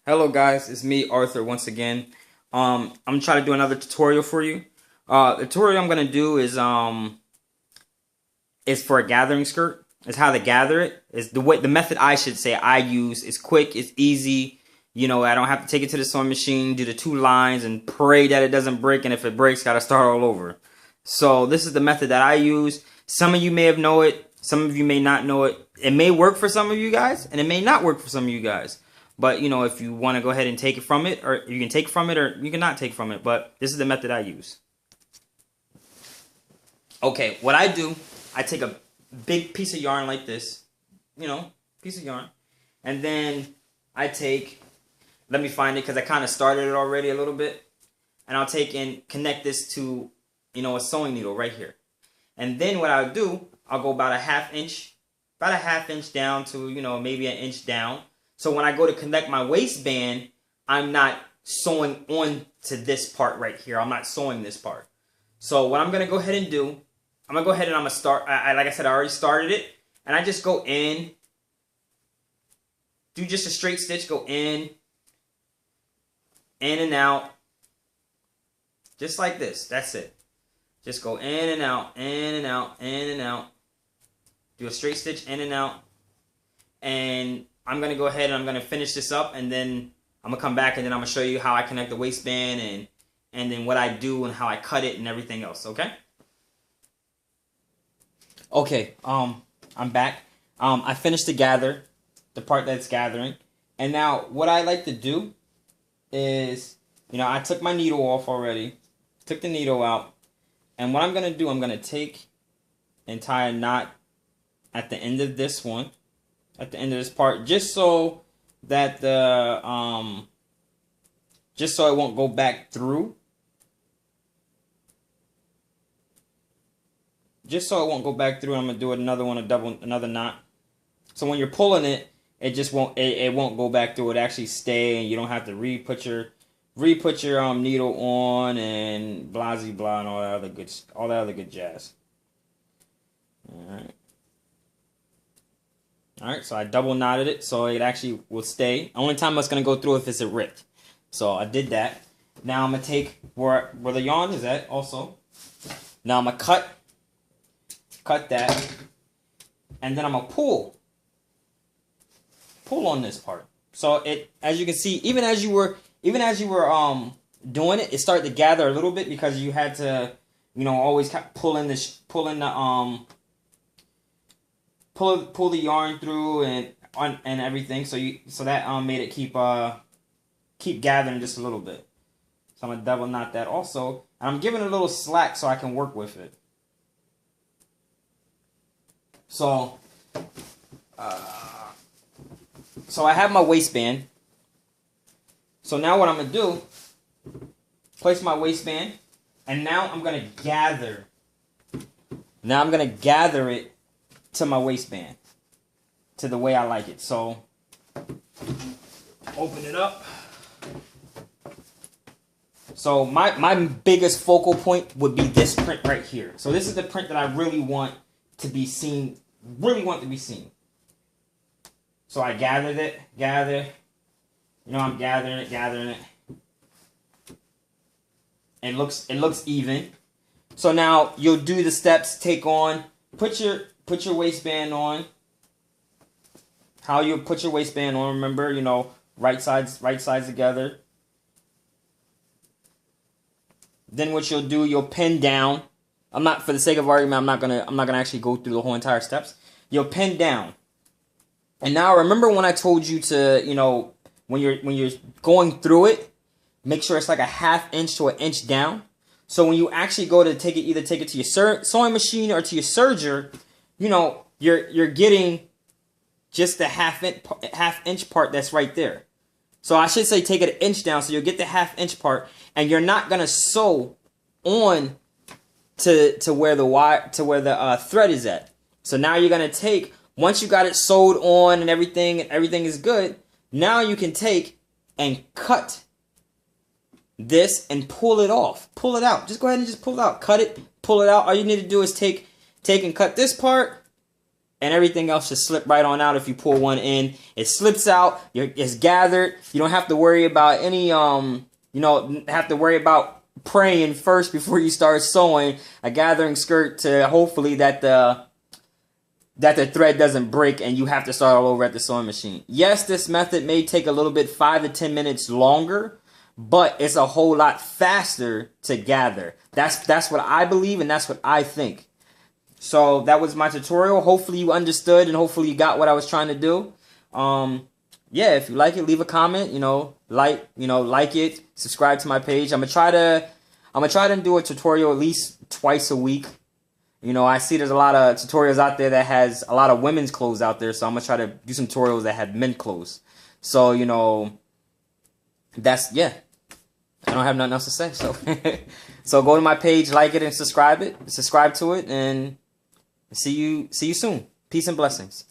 Hello guys, it's me Arthur once again. I'm trying to do another tutorial for you. The tutorial I'm gonna do is for a gathering skirt. It's how to gather it. Is the method I should say I use is quick, it's easy. You know, I don't have to take it to the sewing machine, do the 2 lines, and pray that it doesn't break. And if it breaks, gotta start all over. So this is the method that I use. Some of you may have know it. Some of you may not know it. It may work for some of you guys, and it may not work for some of you guys. But, you know, if you want to go ahead and take it from it, or you can take from it, or you can not take from it. But this is the method I use. Okay, what I do, I take a big piece of yarn like this. You know, piece of yarn. And then I take, let me find it because I kind of started it already a little bit. And I'll take and connect this to, you know, a sewing needle right here. And then what I'll do, I'll go about a half inch down to, you know, maybe an inch down. So when I go to connect my waistband, I'm not sewing on to this part right here. I'm not sewing this part. So what I'm going to go ahead and do, I'm going to go ahead and I'm going to start, like I said, I already started it. And I just go in, do just a straight stitch, go in and out, just like this. That's it. Just go in and out, in and out, in and out. Do a straight stitch in and out. And I'm going to go ahead and I'm going to finish this up. And then I'm going to come back and then I'm going to show you how I connect the waistband and then what I do and how I cut it and everything else. Okay? Okay. I'm back. I finished the part that's gathering. And now what I like to do is, you know, I took my needle off already. Took the needle out. And what I'm going to do, I'm going to take and tie a knot at the end of this one, at the end of this part, just so that just so it won't go back through. Just so it won't go back through, I'm going to do another one, another knot. So when you're pulling it, it just won't, it won't go back through. It actually stay, and you don't have to re-put your needle on and blah blah and all that other good jazz. All right, so I double knotted it so it actually will stay. Only time it's gonna go through if it's ripped. So I did that. Now I'm gonna take where the yarn is at also. Now I'm gonna cut that, and then I'm gonna pull on this part. So it, as you can see, even as you were doing it, it started to gather a little bit because you had to, you know, always pull the yarn through and everything. So that made it keep gathering just a little bit. So I'm gonna double knot that also, and I'm giving it a little slack so I can work with it. So so I have my waistband. So now what I'm going to do, place my waistband, and now I'm going to gather. Now I'm going to gather it to my waistband, to the way I like it. So, open it up. So my biggest focal point would be this print right here. So this is the print that I really want to be seen, So I gathered it, you know, I'm gathering it. It looks even. So now you'll do the steps, put your waistband on. How you put your waistband on, remember, you know, right sides together. Then what you'll do, you'll pin down. For the sake of argument, I'm not gonna actually go through the whole entire steps. You'll pin down. And now remember when I told you to, you know, when you're going through it, make sure it's like a ½ inch to an inch down. So when you actually go to either take it to your sewing machine or to your serger, you know, you're getting just the ½ inch part that's right there. So I should say take it an inch down, so you'll get the ½ inch part, and you're not gonna sew on to where the thread is at. So now you're gonna take, once you got it sewed on and everything is good, now you can take and cut this and pull it off. Pull it out. Just go ahead and just pull it out. Cut it, pull it out. All you need to do is take and cut this part and everything else should slip right on out if you pull one in. It slips out, it's gathered. You don't have to worry about any, have to worry about praying first before you start sewing a gathering skirt to hopefully that the thread doesn't break and you have to start all over at the sewing machine. Yes, this method may take a little bit 5 to 10 minutes longer, but it's a whole lot faster to gather. That's what I believe, and that's what I think. So that was my tutorial. Hopefully you understood, and hopefully you got what I was trying to do. Yeah, if you like it, leave a comment. Like it, subscribe to my page. I'm gonna try to do a tutorial at least twice a week. I see there's a lot of tutorials out there that has a lot of women's clothes out there, so I'm gonna try to do some tutorials that have men clothes. So that's, yeah. I don't have nothing else to say. So so go to my page, like it, and subscribe to it, and see you soon. Peace and blessings.